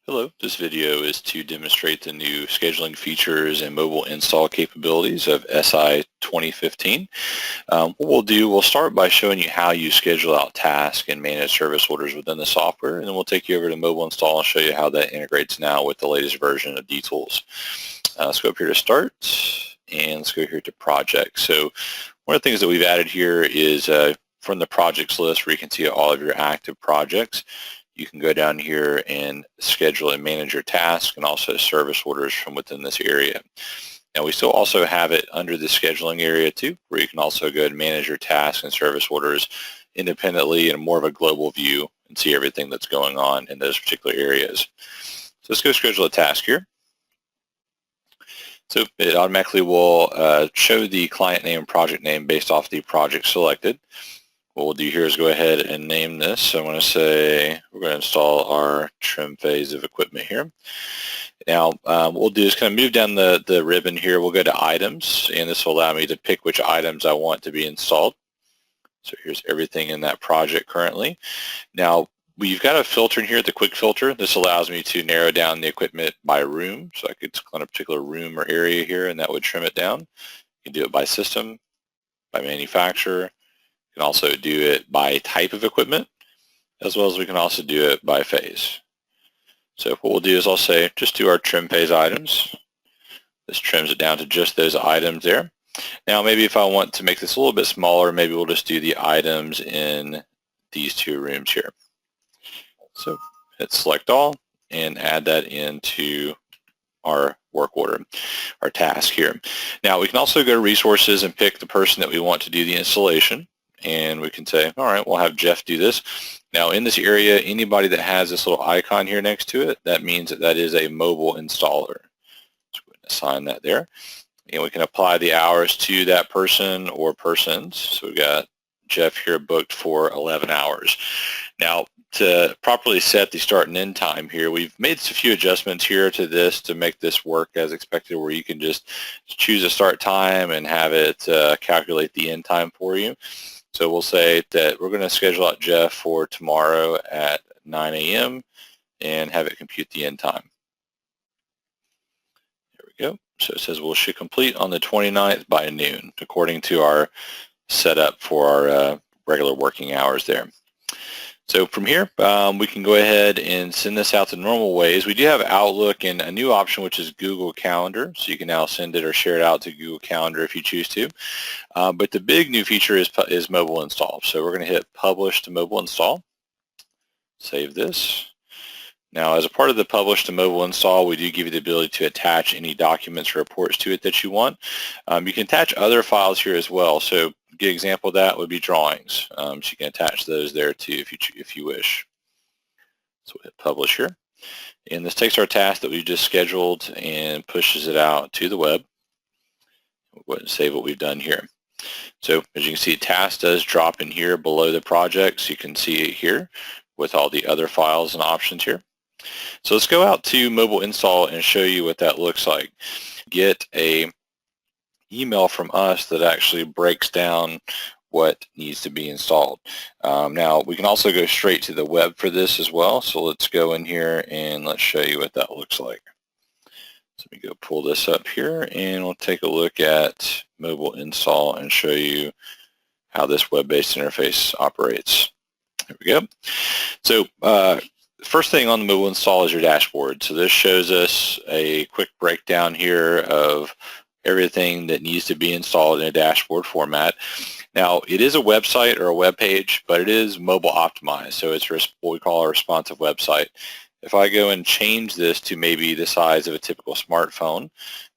Hello, this video is to demonstrate the new scheduling features and mobile install capabilities of SI 2015. What we'll do, we'll start by showing you how you schedule out tasks and manage service orders within the software, and then we'll take you over to mobile install and show you how that integrates now with the latest version of DTools. Let's go up here to start, and let's go here to projects. So one of the things that we've added here is from the projects list where you can see all of your active projects. You can go down here and schedule and manage your tasks and also service orders from within this area. Now we still also have it under the scheduling area too, where you can also go and manage your tasks and service orders independently in more of a global view and see everything that's going on in those particular areas. So let's go schedule a task here. So it automatically will show the client name and project name based off the project selected. What we'll do here is go ahead and name this. So I'm going to say we're going to install our trim phase of equipment here. Now what we'll do is kind of move down the ribbon here. We'll go to items, and this will allow me to pick which items I want to be installed. So here's everything in that project currently. Now we've got a filter in here, the quick filter. This allows me to narrow down the equipment by room. So I could click on a particular room or area here, and that would trim it down. You can do it by system, by manufacturer. We can also do it by type of equipment, as well as we can also do it by phase. So what we'll do is I'll say just do our trim phase items. This trims it down to just those items there. Now maybe if I want to make this a little bit smaller, maybe we'll just do the items in these two rooms here. So hit select all and add that into our work order, our task here. Now we can also go to resources and pick the person that we want to do the installation. And we can say, all right, we'll have Jeff do this. Now in this area, anybody that has this little icon here next to it, that means that that is a mobile installer. So we can assign that there. And we can apply the hours to that person or persons. So we've got Jeff here booked for 11 hours. Now to properly set the start and end time here, we've made a few adjustments here to this to make this work as expected, where you can just choose a start time and have it calculate the end time for you. So we'll say that we're going to schedule out Jeff for tomorrow at 9 a.m. and have it compute the end time. There we go. So it says we should complete on the 29th by noon, according to our setup for our regular working hours there. So from here, we can go ahead and send this out the normal ways. We do have Outlook and a new option, which is Google Calendar. So you can now send it or share it out to Google Calendar if you choose to. But the big new feature is mobile install. So we're going to hit Publish to Mobile Install. Save this. Now, as a part of the Publish to Mobile Install, we do give you the ability to attach any documents or reports to it that you want. You can attach other files here as well. So a good example of that would be drawings. So you can attach those there too if you wish. So we'll hit Publish here. And this takes our task that we just scheduled and pushes it out to the web. We'll go ahead and save what we've done here. So as you can see, task does drop in here below the project, so you can see it here with all the other files and options here. So let's go out to mobile install and show you what that looks like. Get a email from us that actually breaks down what needs to be installed. Now we can also go straight to the web for this as well. So let's go in here and let's show you what that looks like. So let me go pull this up here and we'll take a look at mobile install and show you how this web-based interface operates. There we go. So first thing on the mobile install is your dashboard. So this shows us a quick breakdown here of everything that needs to be installed in a dashboard format. Now it is a website or a web page, but it is mobile optimized. So it's what we call a responsive website. If I go and change this to maybe the size of a typical smartphone,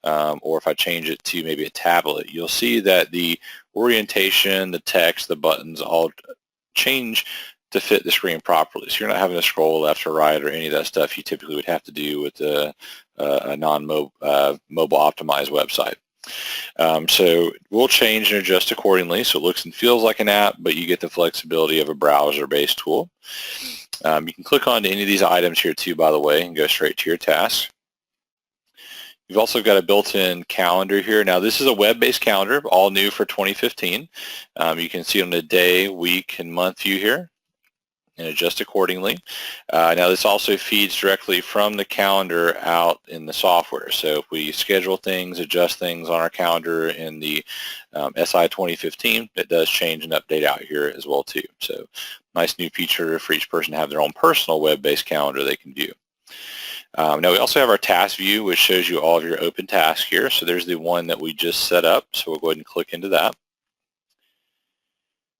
or if I change it to maybe a tablet, you'll see that the orientation, the text, the buttons all change to fit the screen properly. So you're not having to scroll left or right or any of that stuff you typically would have to do with a non-mobile optimized website. So we'll change and adjust accordingly so it looks and feels like an app, but you get the flexibility of a browser-based tool. You can click on any of these items here too, by the way, and go straight to your task. You've also got a built-in calendar here. Now this is a web-based calendar, all new for 2015. You can see on the day, week, and month view here. and adjust accordingly. Now this also feeds directly from the calendar out in the software. So if we schedule things, adjust things on our calendar in the SI 2015, it does change and update out here as well too. So nice new feature for each person to have their own personal web-based calendar they can view. Now we also have our task view, which shows you all of your open tasks here. So there's the one that we just set up. So we'll go ahead and click into that.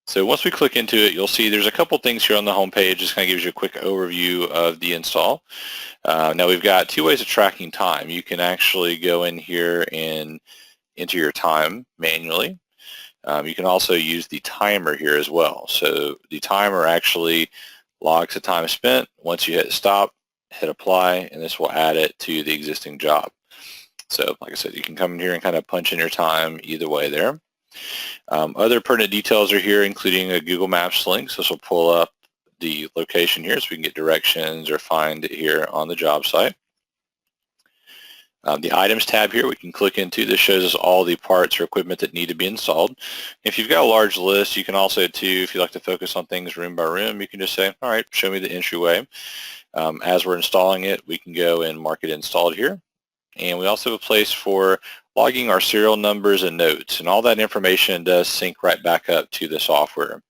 So once we click into it, you'll see there's a couple things here on the home page. Just kind of gives you a quick overview of the install. Now we've got two ways of tracking time. You can actually go in here and enter your time manually. You can also use the timer here as well. So the timer actually logs the time spent. Once you hit stop, hit apply, and this will add it to the existing job. So like I said, you can come in here and kind of punch in your time either way there. Other pertinent details are here, including a Google Maps link. So this will pull up the location here so we can get directions or find it here on the job site. The items tab here we can click into. This shows us all the parts or equipment that need to be installed. If you've got a large list, you can also too, if you like to focus on things room by room, you can just say, all right, show me the entryway. As we're installing it, we can go and mark it installed here. And we also have a place for logging our serial numbers and notes, and all that information does sync right back up to the software.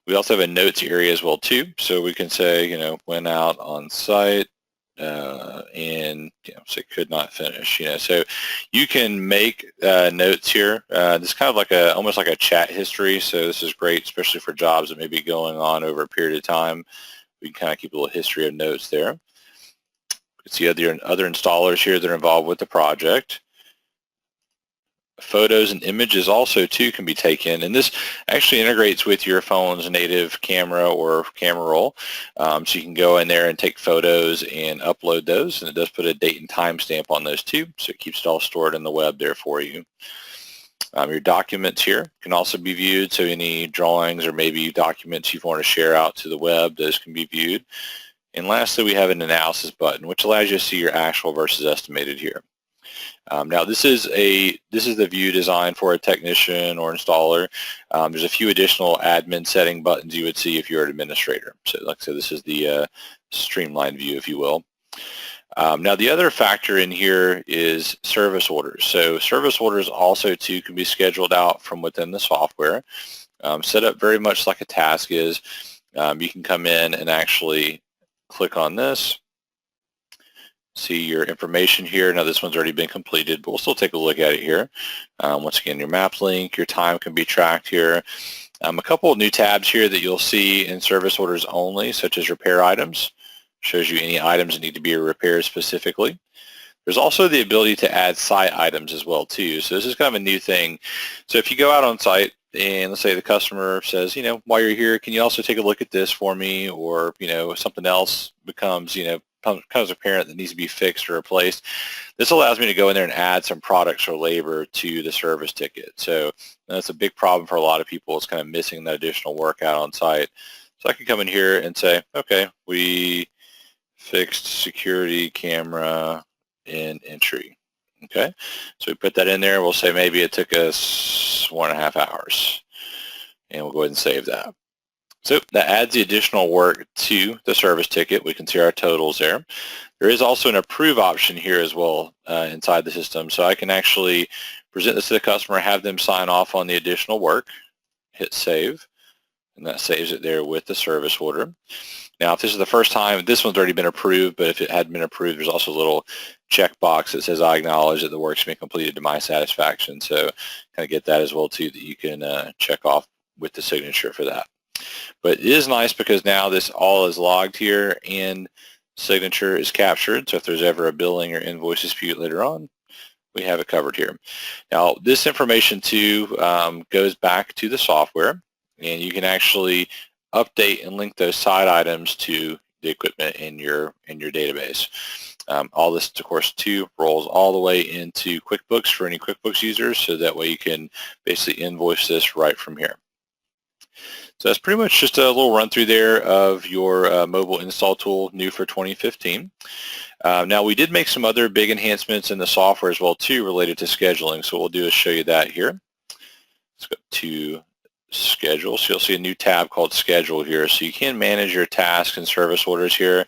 We also have a notes area as well too, so we can say, went out on site and say could not finish. So you can make notes here. This is kind of like almost like a chat history, so this is great, especially for jobs that may be going on over a period of time. We can kind of keep a little history of notes there. You can see other installers here that are involved with the project. Photos and images also too can be taken, and this actually integrates with your phone's native camera or camera roll. So you can go in there and take photos and upload those, and it does put a date and time stamp on those too, so it keeps it all stored in the web there for you. Your documents here can also be viewed, so any drawings or maybe documents you want to share out to the web, those can be viewed. And lastly, we have an analysis button, which allows you to see your actual versus estimated here. Now this is the view designed for a technician or installer. There's a few additional admin setting buttons you would see if you're an administrator. So like I said, this is the streamlined view, if you will. Now the other factor in here is service orders. So service orders also too can be scheduled out from within the software. Set up very much like a task is. You can come in and actually click on this, see your information here. Now this one's already been completed, but we'll still take a look at it here. Once again, your map link, your time can be tracked here. A couple of new tabs here that you'll see in service orders only, such as repair items. Shows you any items that need to be repaired specifically. There's also the ability to add site items as well too. So this is kind of a new thing. So if you go out on site and let's say the customer says, while you're here, can you also take a look at this for me? Or, something else becomes, becomes apparent that needs to be fixed or replaced. This allows me to go in there and add some products or labor to the service ticket. So that's a big problem for a lot of people. It's kind of missing that additional work out on site. So I can come in here and say, okay, we fixed security camera in entry. Okay, so we put that in there. We'll say maybe it took us 1.5 hours, and we'll go ahead and save that. So that adds the additional work to the service ticket. We can see our totals there. There is also an approve option here as well inside the system, so I can actually present this to the customer, have them sign off on the additional work, hit save, and that saves it there with the service order. Now, if this is the first time, this one's already been approved, but if it hadn't been approved, there's also a little checkbox that says, I acknowledge that the work's been completed to my satisfaction. So kind of get that as well, too, that you can check off with the signature for that. But it is nice because now this all is logged here and signature is captured. So if there's ever a billing or invoice dispute later on, we have it covered here. Now, this information, too, goes back to the software, and you can actually update and link those side items to the equipment in your database. All this, of course, too, rolls all the way into QuickBooks for any QuickBooks users, so that way you can basically invoice this right from here. So that's pretty much just a little run through there of your mobile install tool, new for 2015. Now we did make some other big enhancements in the software as well too, related to scheduling. So what we'll do is show you that here. Let's go to schedule. So you'll see a new tab called schedule here. So you can manage your tasks and service orders here.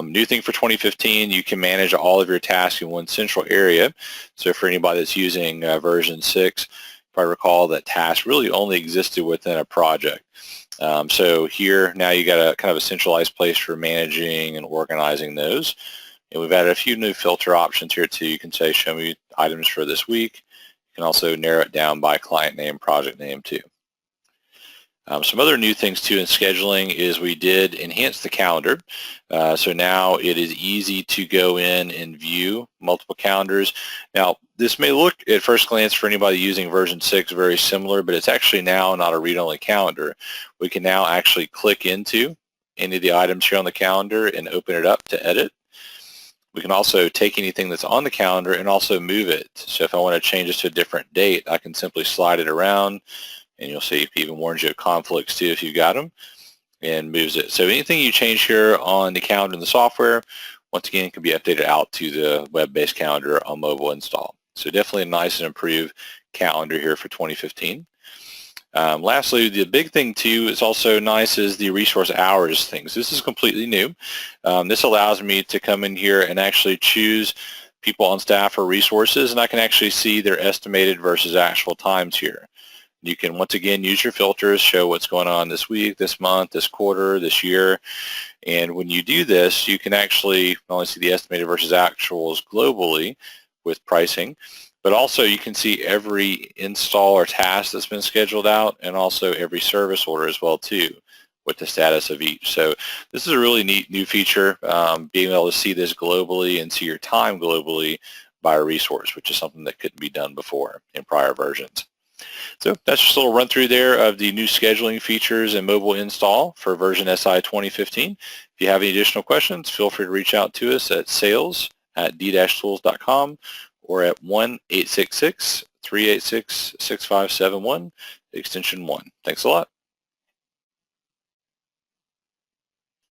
New thing for 2015, you can manage all of your tasks in one central area. So for anybody that's using version 6, if I recall, that tasks really only existed within a project. So here now you got a kind of a centralized place for managing and organizing those. And we've added a few new filter options here too. You can say show me items for this week. You can also narrow it down by client name, project name too. Some other new things too in scheduling is we did enhance the calendar. So now it is easy to go in and view multiple calendars. Now this may look at first glance for anybody using version 6 very similar, but it's actually now not a read-only calendar. We can now actually click into any of the items here on the calendar and open it up to edit. We can also take anything that's on the calendar and also move it. So if I want to change this to a different date, I can simply slide it around, and you'll see it even warns you of conflicts too if you've got them, and moves it. So anything you change here on the calendar in the software, once again, can be updated out to the web-based calendar on mobile install. So definitely a nice and improved calendar here for 2015. Lastly, the big thing too is also nice is the resource hours things. This is completely new. This allows me to come in here and actually choose people on staff or resources, and I can actually see their estimated versus actual times here. You can once again use your filters, show what's going on this week, this month, this quarter, this year. And when you do this, you can actually not only see the estimated versus actuals globally with pricing, but also you can see every install or task that's been scheduled out, and also every service order as well too, with the status of each. So this is a really neat new feature, being able to see this globally and see your time globally by a resource, which is something that couldn't be done before in prior versions. So that's just a little run through there of the new scheduling features and mobile install for version SI 2015. If you have any additional questions, feel free to reach out to us at sales@d-tools.com or at 1-866-386-6571, extension 1. Thanks a lot.